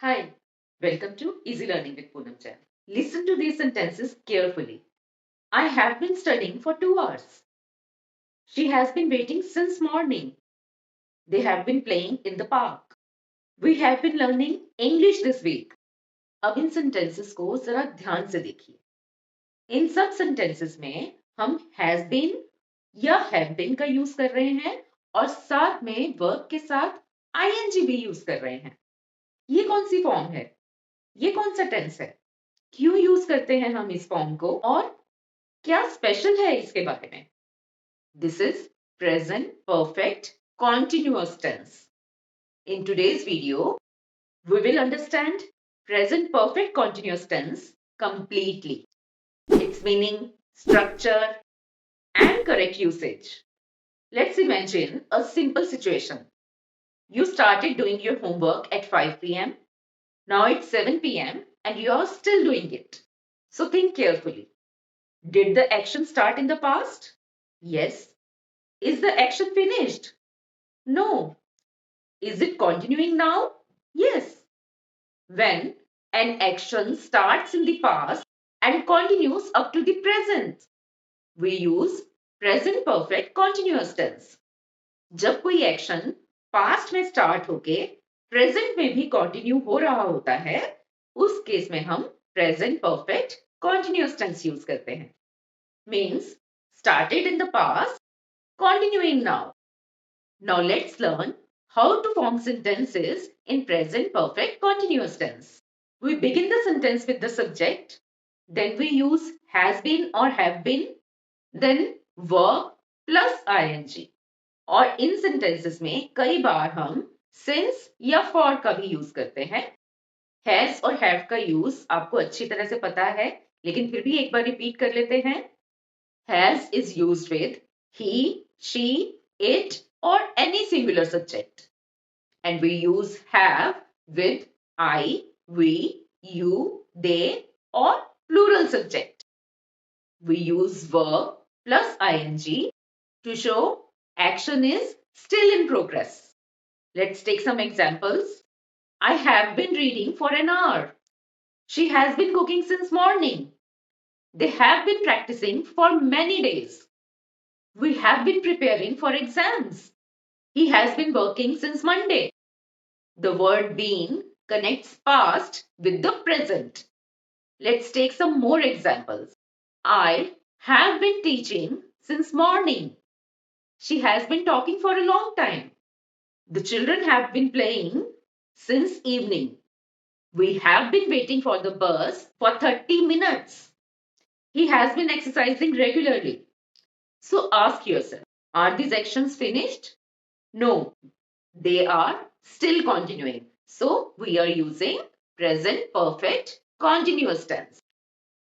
Hi, welcome to Easy Learning with Punam Jain. Listen to these sentences carefully. I have been studying for 2 hours. She has been waiting since morning. They have been playing in the park. We have been learning English this week. अब इन sentences को जरा ध्यान से देखिए. इन सब sentences में हम has been या have been का यूज कर रहे हैं और साथ में verb के साथ ing भी यूज कर रहे हैं. ये कौन सी फॉर्म है? ये कौन सा टेंस है? क्यों यूज करते हैं हम इस फॉर्म को और क्या स्पेशल है इसके बारे में? This is present perfect continuous tense. In today's video, we will understand present perfect continuous tense completely. Its meaning, structure, and correct usage. Let's imagine a simple situation. You started doing your homework at 5 p.m. Now it's 7 p.m. and you are still doing it. So think carefully. Did the action start in the past? Yes. Is the action finished? No. Is it continuing now? Yes. When an action starts in the past and continues up to the present, we use present perfect continuous tense. जब कोई action past में start होके present में भी continue हो रहा होता है, उस केस में हम present perfect continuous tense use करते हैं. Means started in the past, continuing now. Now let's learn how to form sentences in present perfect continuous tense. We begin the sentence with the subject, then we use has been or have been, then verb plus ing. और इन sentences में कई बार हम since या for का भी use करते हैं. has और have का यूज आपको अच्छी तरह से पता है, लेकिन फिर भी एक बार रिपीट कर लेते हैं. Has is used with he, she, it, or any singular subject. And we use have with I, we, you, they, or plural subject. We use verb plus ing to show action is still in progress. Let's take some examples. I have been reading for an hour. She has been cooking since morning. They have been practicing for many days. We have been preparing for exams. He has been working since Monday. The word been connects past with the present. Let's take some more examples. I have been teaching since morning. She has been talking for a long time. The children have been playing since evening. We have been waiting for the bus for 30 minutes. He has been exercising regularly. So ask yourself, are these actions finished? No, they are still continuing. So we are using present perfect continuous tense.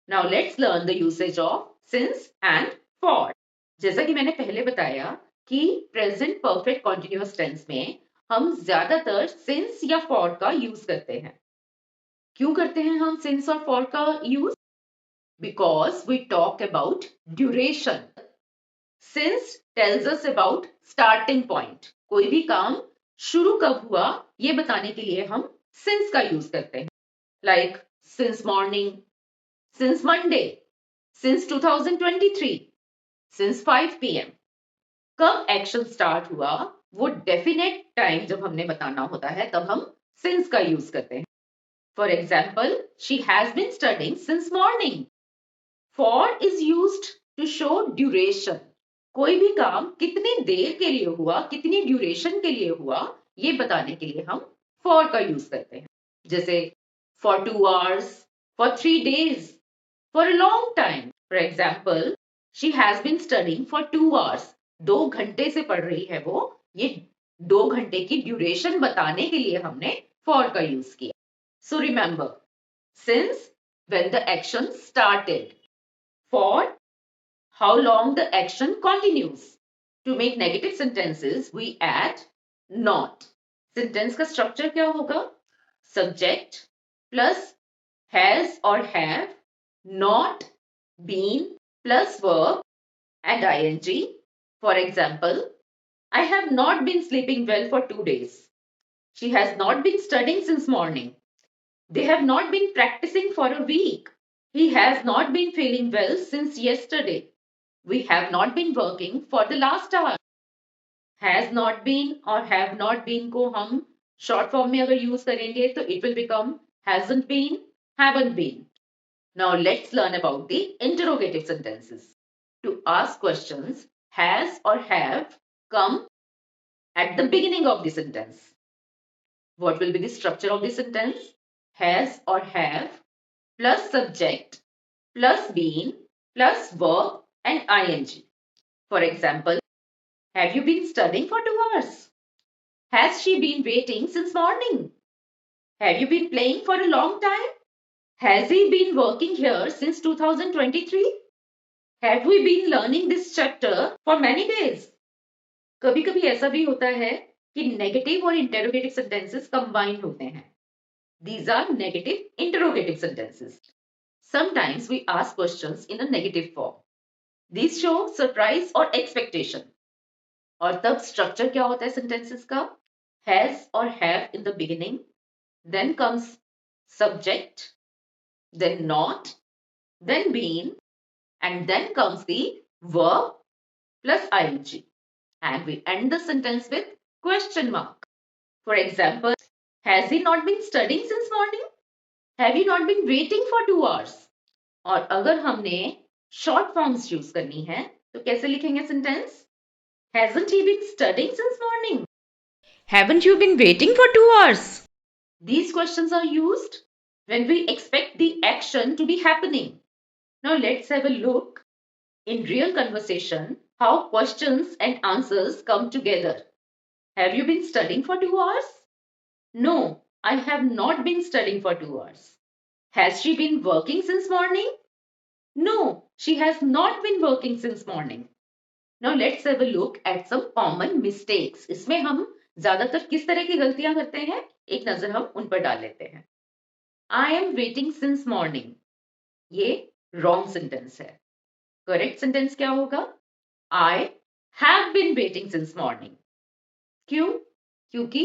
Now let's learn the usage of since and for. जैसा कि मैंने पहले बताया कि present perfect continuous tense में हम ज्यादातर since या for का यूज करते हैं. क्यों करते हैं हम since और for का use? Because we talk about duration. Since tells us about starting point. कोई भी काम शुरू कब हुआ ये बताने के लिए हम since का यूज करते हैं. Like since morning, since Monday, since 2023, since 5 p.m. कब एक्शन स्टार्ट हुआ वो डेफिनेट टाइम जब हमने बताना होता है तब हम since का यूज करते हैं. For example, she has been studying since morning. For is used to show duration. कोई भी काम कितनी देर के लिए हुआ, कितनी ड्यूरेशन के लिए हुआ, ये बताने के लिए हम for का यूज करते हैं. जैसे for 2 hours, for 3 days, for a long time. For example, she has been studying for 2 hours. 2 घंटे से पढ़ रही है वो. ये 2 घंटे की ड्यूरेशन बताने के लिए हमने for का यूज किया. So remember, since when the action started. For how long the action continues. To make negative sentences, we add not. Sentence का structure क्या होगा? Subject plus has or have, not, been plus verb and ing. For example, I have not been sleeping well for 2 days. She has not been studying since morning. They have not been practicing for a week. He has not been feeling well since yesterday. We have not been working for the last hour. Has not been और have not been को हम short form में अगर use करेंगे तो it will become hasn't been, haven't been. Now let's learn about the interrogative sentences. To ask questions, has or have come at the beginning of the sentence. What will be the structure of the sentence? Has or have plus subject plus been plus verb and ing. For example, have you been studying for 2 hours? Has she been waiting since morning? Have you been playing for a long time? Has he been working here since 2023? Have we been learning this chapter for many days? कभी कभी ऐसा भी होता है कि negative और interrogative sentences combined होते हैं. These are negative interrogative sentences. Sometimes we ask questions in a negative form. These show surprise or expectation. और तब स्ट्रक्चर क्या होता है सेंटेंसेस का? Has or have in the beginning, then comes subject, then not, then been, and then comes the verb plus ing. And we end the sentence with question mark. For example, has he not been studying since morning? Have you not been waiting for 2 hours? और अगर हमने short forms use करनी है तो कैसे लिखेंगे sentence? Hasn't he been studying since morning? Haven't you been waiting for 2 hours? These questions are used when we expect the action to be happening. Now let's have a look in real conversation how questions and answers come together. Have you been studying for 2 hours? No, I have not been studying for 2 hours. Has she been working since morning? No, she has not been working since morning. Now let's have a look at some common mistakes. इसमें हम ज्यादातर किस तरह की गलतियां करते हैं एक नजर हम उन पर डाल लेते हैं. I am waiting since morning. ये wrong sentence है. Correct sentence क्या होगा? I have been waiting since morning. क्यों? क्योंकि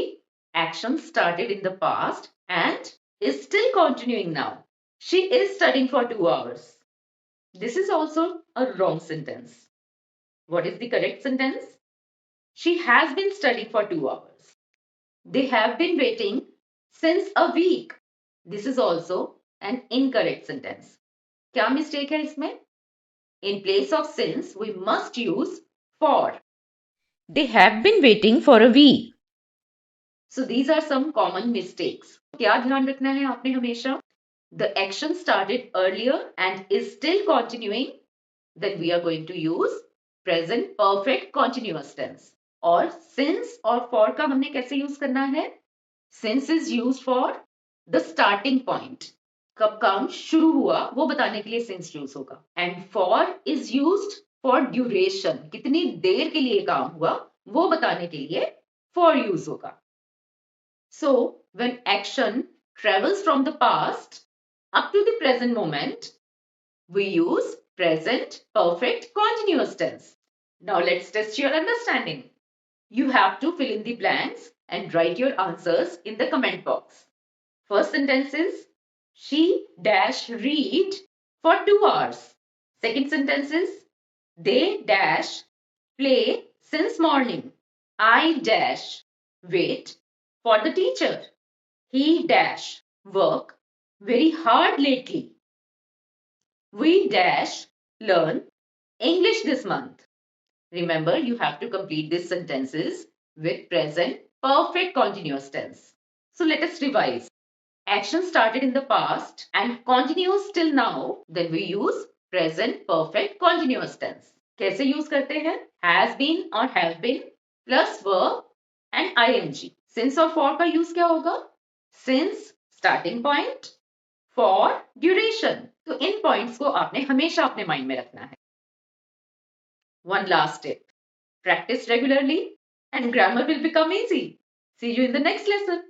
action started in the past and is still continuing now. She is studying for 2 hours. This is also a wrong sentence. What is the correct sentence? She has been studying for 2 hours. They have been waiting since a week. This is also an incorrect sentence. क्या mistake है इसमें? In place of since, we must use for. They have been waiting for a week. So these are some common mistakes. क्या ध्यान रखना है आपने हमेशा? The action started earlier and is still continuing. Then we are going to use present perfect continuous tense. और since और for का हमने कैसे use करना है? Since is used for the starting point. कब काम शुरू हुआ वो बताने के लिए since use होगा. And for is used for duration. कितनी देर के लिए काम हुआ वो बताने के लिए for use होगा. So, when action travels from the past up to the present moment, we use present perfect continuous tense. Now, let's test your understanding. You have to fill in the blanks and write your answers in the comment box. First sentence is she dash read for 2 hours. Second sentence is they dash play since morning. I dash wait for the teacher. He dash work very hard lately. We dash learn English this month. Remember, you have to complete these sentences with present perfect continuous tense. So let us revise. Action started in the past and continues till now. Then we use present perfect continuous tense. कैसे use करते हैं? Has been और have been plus verb and ing. Since और for का use क्या होगा? Since starting point, for duration. तो इन points को आपने हमेशा अपने माइंड में रखना है. One last tip. Practice regularly and grammar will become easy. See you in the next lesson.